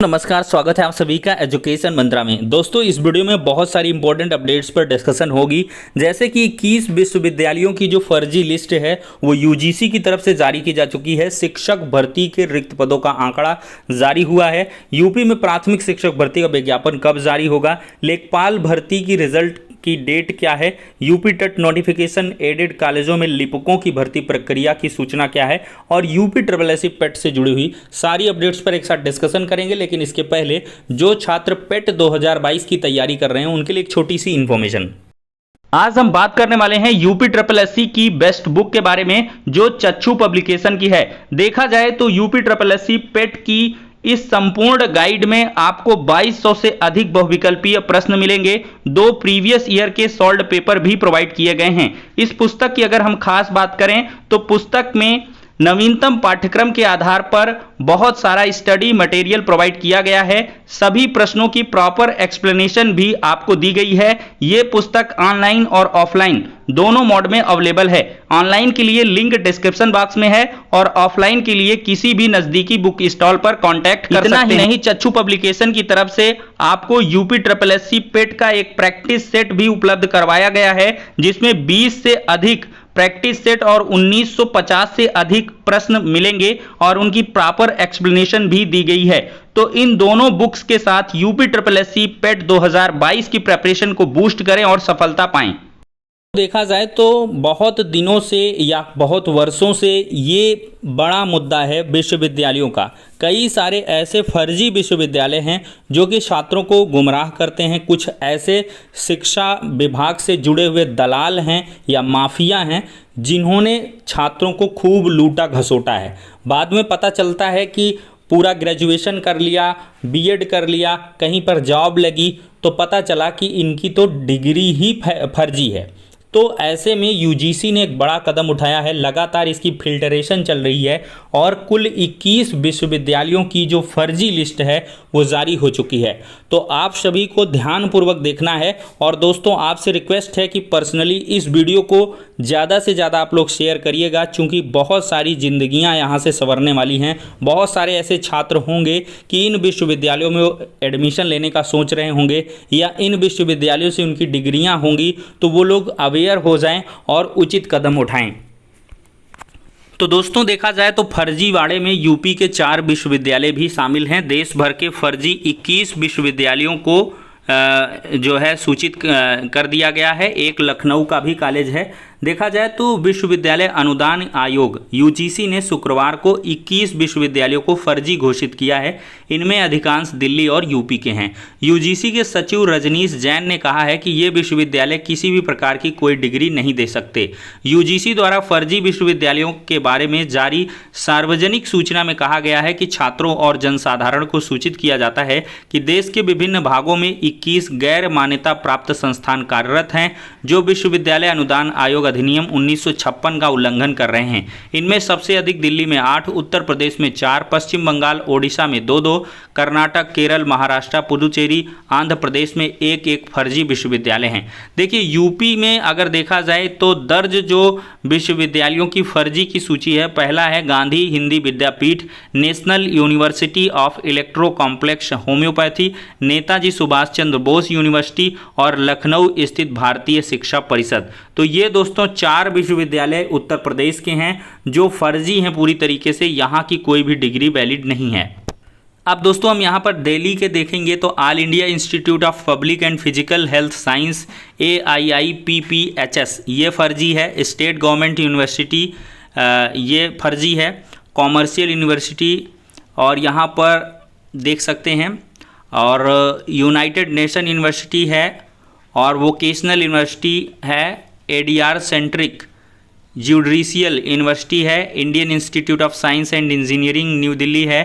नमस्कार, स्वागत है आप सभी का एजुकेशन मंत्रा में। दोस्तों, इस वीडियो में बहुत सारी इंपॉर्टेंट अपडेट्स पर डिस्कशन होगी। जैसे कि 21 विश्वविद्यालयों की जो फर्जी लिस्ट है वो यूजीसी की तरफ से जारी की जा चुकी है। शिक्षक भर्ती के रिक्त पदों का आंकड़ा जारी हुआ है। यूपी में प्राथमिक शिक्षक भर्ती का विज्ञापन कब जारी होगा, लेखपाल भर्ती की रिजल्ट की डेट क्या है, यूपी टेट नोटिफिकेशन, एडेड कॉलेजों में लिपिकों की भर्ती प्रक्रिया की सूचना क्या है, और यूपी SSSC पेट से जुड़ी हुई सारी अपडेट्स पर एक साथ डिस्कशन करेंगे। लेकिन इसके पहले जो छात्र पेट 2022 की तैयारी कर रहे हैं उनके लिए एक छोटी सी इंफॉर्मेशन। आज हम बात करने वाले हैं यूपी SSSC की बेस्ट बुक के बारे में, जो चक्षु पब्लिकेशन की है। देखा जाए तो यूपी SSSC पेट की इस संपूर्ण गाइड में आपको 2200 से अधिक बहुविकल्पीय प्रश्न मिलेंगे। 2 प्रीवियस ईयर के सॉल्व्ड पेपर भी प्रोवाइड किए गए हैं। इस पुस्तक की अगर हम खास बात करें तो पुस्तक में नवीनतम पाठ्यक्रम के आधार पर बहुत सारा स्टडी मटेरियल प्रोवाइड किया गया है। सभी प्रश्नों की प्रॉपर एक्सप्लेनेशन भी आपको दी गई है। यह पुस्तक ऑनलाइन और ऑफलाइन दोनों मोड में अवेलेबल है। ऑनलाइन के लिए लिंक डिस्क्रिप्शन बॉक्स में है और ऑफलाइन के लिए किसी भी नजदीकी बुक स्टॉल पर कांटेक्ट कर सकते हैं। इतना ही नहीं, चक्षु पब्लिकेशन की तरफ से आपको यूपी SSSC पेट का एक प्रैक्टिस सेट भी उपलब्ध करवाया गया है, जिसमें 20 से अधिक प्रैक्टिस सेट और 1950 से अधिक प्रश्न मिलेंगे और उनकी प्रॉपर एक्सप्लेनेशन भी दी गई है। तो इन दोनों बुक्स के साथ यूपी SSSC पेट 2022 की प्रिपरेशन को बूस्ट करें और सफलता पाएं। देखा जाए तो बहुत दिनों से या बहुत वर्षों से ये बड़ा मुद्दा है विश्वविद्यालयों का। कई सारे ऐसे फर्जी विश्वविद्यालय हैं जो कि छात्रों को गुमराह करते हैं। कुछ ऐसे शिक्षा विभाग से जुड़े हुए दलाल हैं या माफिया हैं जिन्होंने छात्रों को खूब लूटा घसोटा है। बाद में पता चलता है कि पूरा ग्रेजुएशन कर लिया, बीएड कर लिया, कहीं पर जॉब लगी तो पता चला कि इनकी तो डिग्री ही फर्जी है। तो ऐसे में यूजीसी ने एक बड़ा कदम उठाया है। लगातार इसकी फिल्टरेशन चल रही है और कुल 21 विश्वविद्यालयों की जो फर्जी लिस्ट है वो जारी हो चुकी है। तो आप सभी को ध्यानपूर्वक देखना है। और दोस्तों, आपसे रिक्वेस्ट है कि पर्सनली इस वीडियो को ज़्यादा से ज़्यादा आप लोग शेयर करिएगा, क्योंकि बहुत सारी जिंदगियां यहाँ से संवरने वाली हैं। बहुत सारे ऐसे छात्र होंगे कि इन विश्वविद्यालयों में एडमिशन लेने का सोच रहे होंगे या इन विश्वविद्यालयों से उनकी डिग्रियां होंगी, तो वो लोग अवेयर हो जाएं और उचित कदम उठाएं। तो दोस्तों, देखा जाए तो फर्जीवाड़े में यूपी के 4 विश्वविद्यालय भी शामिल हैं। देश भर के फर्जी 21 विश्वविद्यालयों को जो है सूचित कर दिया गया है। एक लखनऊ का भी कॉलेज है। देखा जाए तो विश्वविद्यालय अनुदान आयोग यूजीसी ने शुक्रवार को 21 विश्वविद्यालयों को फर्जी घोषित किया है। इनमें अधिकांश दिल्ली और यूपी के हैं। यूजीसी के सचिव रजनीश जैन ने कहा है कि ये विश्वविद्यालय किसी भी प्रकार की कोई डिग्री नहीं दे सकते। यूजीसी द्वारा फर्जी विश्वविद्यालयों के बारे में जारी सार्वजनिक सूचना में कहा गया है कि छात्रों और जनसाधारण को सूचित किया जाता है कि देश के विभिन्न भागों में 21 गैर मान्यता प्राप्त संस्थान कार्यरत हैं जो विश्वविद्यालय अनुदान आयोग अधिनियम 1956 का उल्लंघन कर रहे हैं। इनमें सबसे अधिक दिल्ली में 8, उत्तर प्रदेश में 4, पश्चिम बंगाल ओडिशा में 2-2, कर्नाटक, केरल, महाराष्ट्र, पुडुचेरी, आंध्र प्रदेश में 1-1 फर्जी विश्वविद्यालय हैं। देखिए, यूपी में अगर देखा जाए तो दर्ज जो विश्वविद्यालयों की फर्जी की सूची है, पहला है Gandhi Hindi Vidyapeeth, national university of electro complex homoeopathy, Netaji Subhash Chandra Bose university और लखनऊ स्थित भारतीय शिक्षा परिषद। तो ये दोस्तों 4 विश्वविद्यालय उत्तर प्रदेश के हैं जो फर्जी हैं पूरी तरीके से। यहाँ की कोई भी डिग्री वैलिड नहीं है। अब दोस्तों, हम यहाँ पर दिल्ली के देखेंगे तो all India institute of public and physical health science AIIPPHS ये फर्जी है। स्टेट गवर्नमेंट यूनिवर्सिटी ये फर्जी है। कॉमर्शियल यूनिवर्सिटी और यहाँ पर देख सकते हैं, और यूनाइटेड नेशन यूनिवर्सिटी है और वोकेशनल यूनिवर्सिटी है। ADR सेंट्रिक जुडिशियल यूनिवर्सिटी है। Indian institute of science and engineering new Delhi है।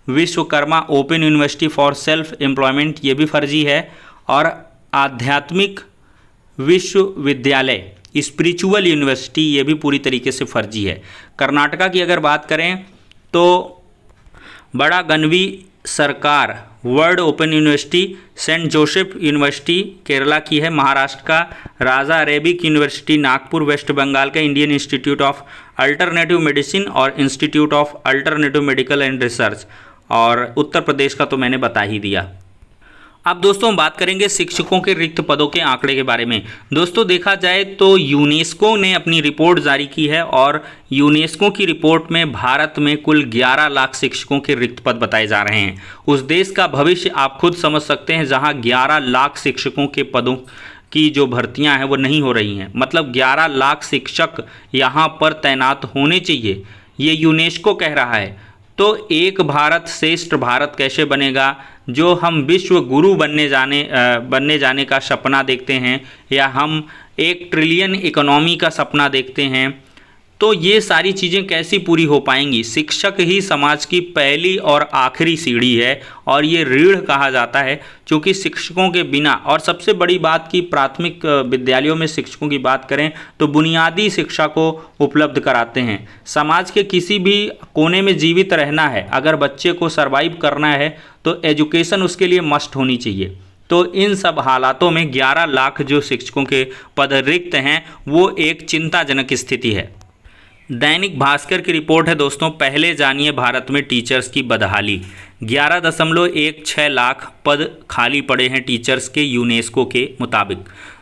Vishwakarma open university for self employment ये भी फर्जी है। और आध्यात्मिक विश्वविद्यालय स्पिरिचुअल यूनिवर्सिटी ये भी पूरी तरीके से फर्जी है। कर्नाटका की अगर बात करें तो Badaganvi Sarkar world open university, saint Joseph university Kerala की है। महाराष्ट्र का Raja Arabic university Nagpur, west Bengal का Indian institute of alternative medicine और institute of alternative medical and research, और उत्तर प्रदेश का तो मैंने बता ही दिया। अब दोस्तों हम बात करेंगे शिक्षकों के रिक्त पदों के आंकड़े के बारे में। दोस्तों देखा जाए तो यूनेस्को ने अपनी रिपोर्ट जारी की है और यूनेस्को की रिपोर्ट में भारत में कुल 11 लाख शिक्षकों के रिक्त पद बताए जा रहे हैं। उस देश का भविष्य आप खुद समझ सकते हैं जहां 11 लाख शिक्षकों के पदों की जो भर्तियां हैं वो नहीं हो रही हैं। मतलब 11 लाख शिक्षक यहाँ पर तैनात होने चाहिए, ये यूनेस्को कह रहा है। तो एक भारत श्रेष्ठ भारत कैसे बनेगा, जो हम विश्व गुरु बनने जाने का सपना देखते हैं, या हम 1 ट्रिलियन इकोनॉमी का सपना देखते हैं, तो ये सारी चीज़ें कैसी पूरी हो पाएंगी। शिक्षक ही समाज की पहली और आखिरी सीढ़ी है और ये रीढ़ कहा जाता है, क्योंकि शिक्षकों के बिना, और सबसे बड़ी बात कि प्राथमिक विद्यालयों में शिक्षकों की बात करें तो बुनियादी शिक्षा को उपलब्ध कराते हैं। समाज के किसी भी कोने में जीवित रहना है, अगर बच्चे को सर्वाइव करना है तो एजुकेशन उसके लिए मस्ट होनी चाहिए। तो इन सब हालातों में 11 लाख जो शिक्षकों के पद रिक्त हैं वो एक चिंताजनक स्थिति है। दैनिक भास्कर की रिपोर्ट है दोस्तों, पहले जानिए भारत में टीचर्स की बदहाली। 11.16 लाख पद खाली पड़े हैं टीचर्स के यूनेस्को के मुताबिक।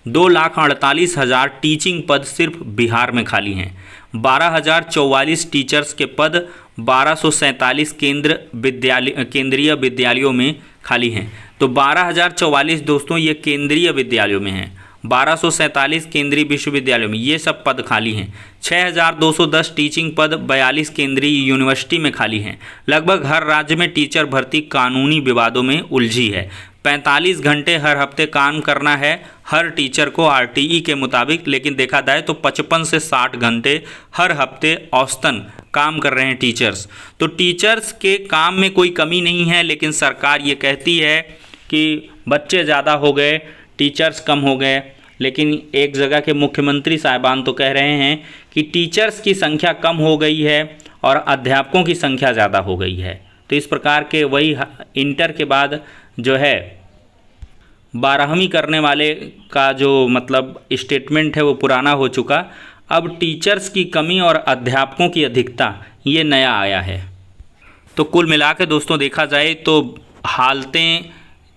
2,48,000 टीचिंग पद सिर्फ बिहार में खाली हैं। 12,044 टीचर्स के पद 1247 केंद्रीय विद्यालयों में खाली हैं। तो 12,044 दोस्तों ये केंद्रीय विद्यालयों में हैं, 1247 केंद्रीय विश्वविद्यालयों में ये सब पद खाली हैं। 6,210 टीचिंग पद 42 केंद्रीय यूनिवर्सिटी में खाली हैं। लगभग हर राज्य में टीचर भर्ती कानूनी विवादों में उलझी है। 45 घंटे हर हफ्ते काम करना है हर टीचर को आरटीई के मुताबिक, लेकिन देखा जाए तो 55 से 60 घंटे हर हफ्ते औसतन काम कर रहे हैं टीचर्स। तो टीचर्स के काम में कोई कमी नहीं है, लेकिन सरकार ये कहती है कि बच्चे ज़्यादा हो गए, टीचर्स कम हो गए। लेकिन एक जगह के मुख्यमंत्री साहिबान तो कह रहे हैं कि टीचर्स की संख्या कम हो गई है और अध्यापकों की संख्या ज़्यादा हो गई है। तो इस प्रकार के वही इंटर के बाद जो है 12वीं करने वाले का जो मतलब स्टेटमेंट है वो पुराना हो चुका। अब टीचर्स की कमी और अध्यापकों की अधिकता ये नया आया है। तो कुल मिला के दोस्तों देखा जाए तो हालतें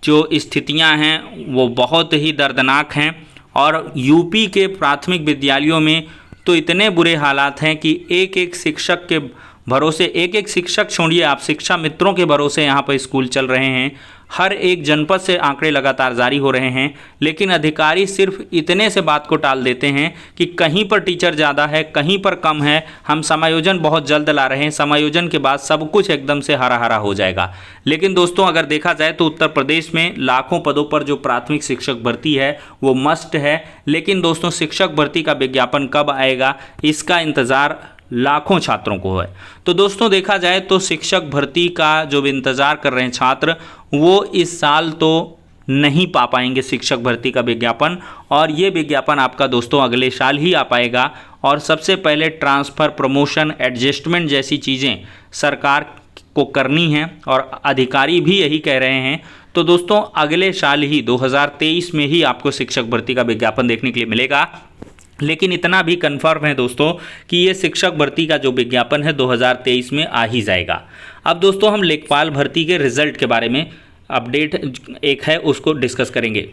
जो स्थितियां हैं वो बहुत ही दर्दनाक हैं और यूपी के प्राथमिक विद्यालयों में तो इतने बुरे हालात हैं कि एक एक शिक्षक के भरोसे, एक एक शिक्षक छोड़िए आप, शिक्षा मित्रों के भरोसे यहाँ पर स्कूल चल रहे हैं। हर एक जनपद से आंकड़े लगातार जारी हो रहे हैं, लेकिन अधिकारी सिर्फ इतने से बात को टाल देते हैं कि कहीं पर टीचर ज़्यादा है, कहीं पर कम है, हम समायोजन बहुत जल्द ला रहे हैं, समायोजन के बाद सब कुछ एकदम से हरा हरा हो जाएगा। लेकिन दोस्तों अगर देखा जाए तो उत्तर प्रदेश में लाखों पदों पर जो प्राथमिक शिक्षक भर्ती है वो मस्ट है। लेकिन दोस्तों शिक्षक भर्ती का विज्ञापन कब आएगा इसका इंतज़ार लाखों छात्रों को है। तो दोस्तों देखा जाए तो शिक्षक भर्ती का जो इंतज़ार कर रहे हैं छात्र, वो इस साल तो नहीं पा पाएंगे शिक्षक भर्ती का विज्ञापन, और ये विज्ञापन आपका दोस्तों अगले साल ही आ पाएगा। और सबसे पहले ट्रांसफ़र, प्रमोशन, एडजस्टमेंट जैसी चीज़ें सरकार को करनी हैं और अधिकारी भी यही कह रहे हैं। तो दोस्तों अगले साल ही 2023 में ही आपको शिक्षक भर्ती का विज्ञापन देखने के लिए मिलेगा। लेकिन इतना भी कंफर्म है दोस्तों कि ये शिक्षक भर्ती का जो विज्ञापन है 2023 में आ ही जाएगा। अब दोस्तों हम लेखपाल भर्ती के रिजल्ट के बारे में अपडेट एक है उसको डिस्कस करेंगे।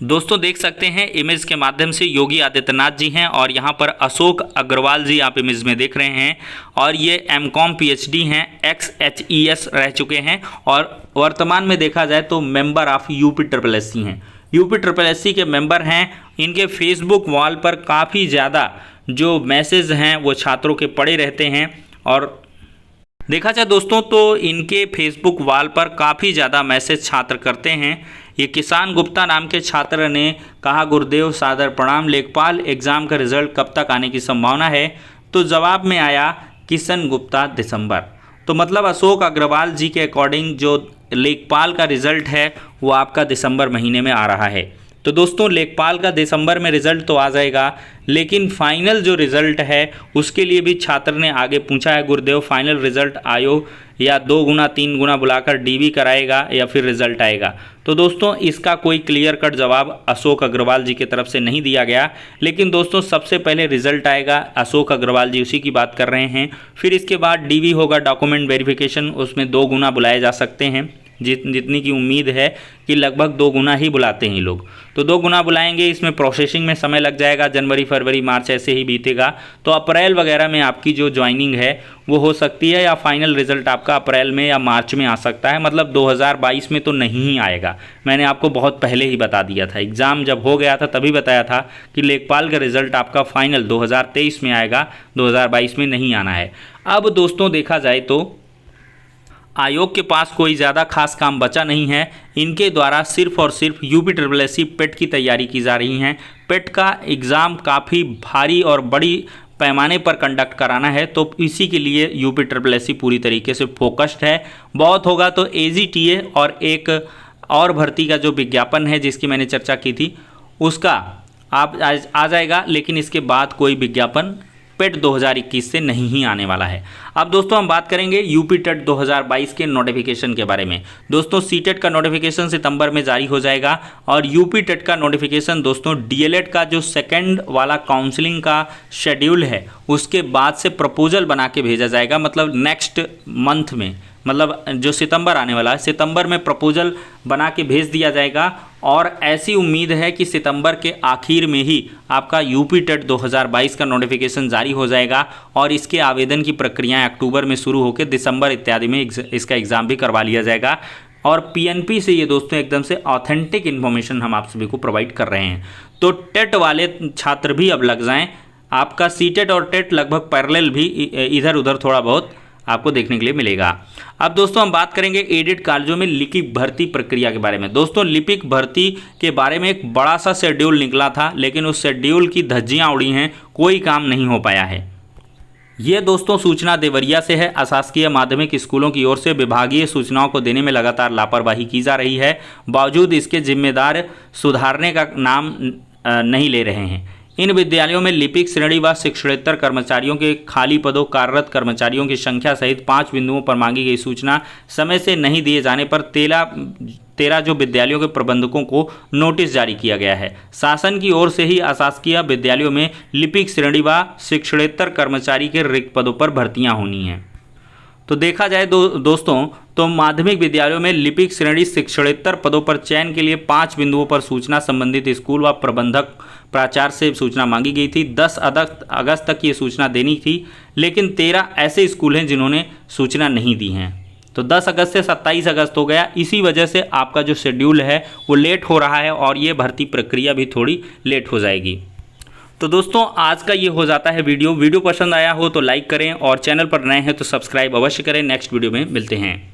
दोस्तों देख सकते हैं इमेज के माध्यम से योगी आदित्यनाथ जी हैं और यहाँ पर अशोक अग्रवाल जी आप इमेज में देख रहे हैं, और ये एमकॉम पीएचडी हैं, XHES रह चुके हैं और वर्तमान में देखा जाए तो मेंबर ऑफ UPSSC हैं। UPSSC के मेंबर हैं। इनके फेसबुक वॉल पर काफ़ी ज़्यादा जो मैसेज हैं वो छात्रों के पड़े रहते हैं, और देखा जाए दोस्तों तो इनके फेसबुक वॉल पर काफ़ी ज़्यादा मैसेज छात्र करते हैं। ये किसान गुप्ता नाम के छात्र ने कहा, गुरुदेव सादर प्रणाम, लेखपाल एग्ज़ाम का रिज़ल्ट कब तक आने की संभावना है? तो जवाब में आया किशन गुप्ता दिसंबर। तो मतलब अशोक अग्रवाल जी के अकॉर्डिंग जो लेखपाल का रिज़ल्ट है वो आपका दिसंबर महीने में आ रहा है। तो दोस्तों लेखपाल का दिसंबर में रिजल्ट तो आ जाएगा, लेकिन फाइनल जो रिजल्ट है उसके लिए भी छात्र ने आगे पूछा है, गुरुदेव फाइनल रिजल्ट आयोग या 2 गुना 3 गुना बुलाकर डीवी कराएगा या फिर रिजल्ट आएगा। तो दोस्तों इसका कोई क्लियर कट जवाब अशोक अग्रवाल जी की तरफ से नहीं दिया गया, लेकिन दोस्तों सबसे पहले रिजल्ट आएगा, अशोक अग्रवाल जी उसी की बात कर रहे हैं। फिर इसके बाद डीवी होगा, डॉक्यूमेंट वेरिफिकेशन, उसमें 2 गुना बुलाए जा सकते हैं, जितनी की उम्मीद है कि लगभग 2 गुना ही बुलाते हैं लोग, तो 2 गुना बुलाएंगे। इसमें प्रोसेसिंग में समय लग जाएगा, जनवरी फरवरी मार्च ऐसे ही बीतेगा, तो अप्रैल वगैरह में आपकी जो ज्वाइनिंग है वो हो सकती है, या फाइनल रिजल्ट आपका अप्रैल में या मार्च में आ सकता है, मतलब 2022 में तो नहीं ही आएगा। मैंने आपको बहुत पहले ही बता दिया था, एग्ज़ाम जब हो गया था तभी बताया था कि लेखपाल का रिजल्ट आपका फाइनल 2023 में आएगा, 2022 में नहीं आना है। अब दोस्तों देखा जाए तो आयोग के पास कोई ज़्यादा खास काम बचा नहीं है, इनके द्वारा सिर्फ और सिर्फ UPSSC पेट की तैयारी की जा रही है। पेट का एग्ज़ाम काफ़ी भारी और बड़ी पैमाने पर कंडक्ट कराना है, तो इसी के लिए UPSSC पूरी तरीके से फोकस्ड है। बहुत होगा तो AGTA और एक और भर्ती का जो विज्ञापन है जिसकी मैंने चर्चा की थी उसका आप आ जाएगा, लेकिन इसके बाद कोई विज्ञापन पेट 2021 से नहीं ही आने वाला है। अब दोस्तों हम बात करेंगे यूपी टेट 2022 के नोटिफिकेशन के बारे में। दोस्तों सीटेट का नोटिफिकेशन सितंबर में जारी हो जाएगा, और यूपी टेट का नोटिफिकेशन दोस्तों DLED का जो सेकंड वाला काउंसलिंग का शेड्यूल है उसके बाद से प्रपोजल बना के भेजा जाएगा, मतलब नेक्स्ट मंथ में, मतलब जो सितंबर आने वाला है, सितंबर में प्रपोजल बना के भेज दिया जाएगा। और ऐसी उम्मीद है कि सितंबर के आखिर में ही आपका यूपी टेट 2022 का नोटिफिकेशन जारी हो जाएगा, और इसके आवेदन की प्रक्रियाएं अक्टूबर में शुरू होकर दिसंबर इत्यादि में इसका एग्ज़ाम भी करवा लिया जाएगा। और PNP से ये दोस्तों एकदम से ऑथेंटिक इन्फॉर्मेशन हम आप सभी को प्रोवाइड कर रहे हैं, तो टेट वाले छात्र भी अब लग जाएँ। आपका सीटेट और टेट लगभग पैरेलल भी इधर उधर थोड़ा बहुत आपको देखने के लिए मिलेगा। अब दोस्तों हम बात करेंगे एडेड कॉलेजों में लिपिक भर्ती प्रक्रिया के बारे में। दोस्तों लिपिक भर्ती के बारे में एक बड़ा सा शेड्यूल निकला था, लेकिन उस शेड्यूल की धज्जियां उड़ी हैं, कोई काम नहीं हो पाया है। ये दोस्तों सूचना देवरिया से है। अशासकीय माध्यमिक स्कूलों की ओर से विभागीय सूचनाओं को देने में लगातार लापरवाही की जा रही है, बावजूद इसके जिम्मेदार सुधारने का नाम नहीं ले रहे हैं। इन विद्यालयों में लिपिक श्रेणी व शिक्षणेतर कर्मचारियों के खाली पदों, कार्यरत कर्मचारियों की संख्या सहित 5 बिंदुओं पर मांगी गई सूचना समय से नहीं दिए जाने पर 13 जो विद्यालयों के प्रबंधकों को नोटिस जारी किया गया है। शासन की ओर से ही अशासकीय विद्यालयों में लिपिक श्रेणी व शिक्षणेतर कर्मचारी के रिक्त पदों पर भर्तियां होनी हैं। तो देखा जाए दोस्तों तो माध्यमिक विद्यालयों में लिपिक श्रेणी शिक्षणेतर पदों पर चयन के लिए 5 बिंदुओं पर सूचना संबंधित स्कूल व प्रबंधक प्राचार्य से सूचना मांगी गई थी। 10 अगस्त तक ये सूचना देनी थी, लेकिन 13 ऐसे स्कूल हैं जिन्होंने सूचना नहीं दी हैं। तो 10 अगस्त से 27 अगस्त हो गया। इसी वजह से आपका जो शेड्यूल है वो लेट हो रहा है, और ये भर्ती प्रक्रिया भी थोड़ी लेट हो जाएगी। तो दोस्तों आज का ये हो जाता है वीडियो पसंद आया हो तो लाइक करें, और चैनल पर नए हैं तो सब्सक्राइब अवश्य करें। नेक्स्ट वीडियो में मिलते हैं।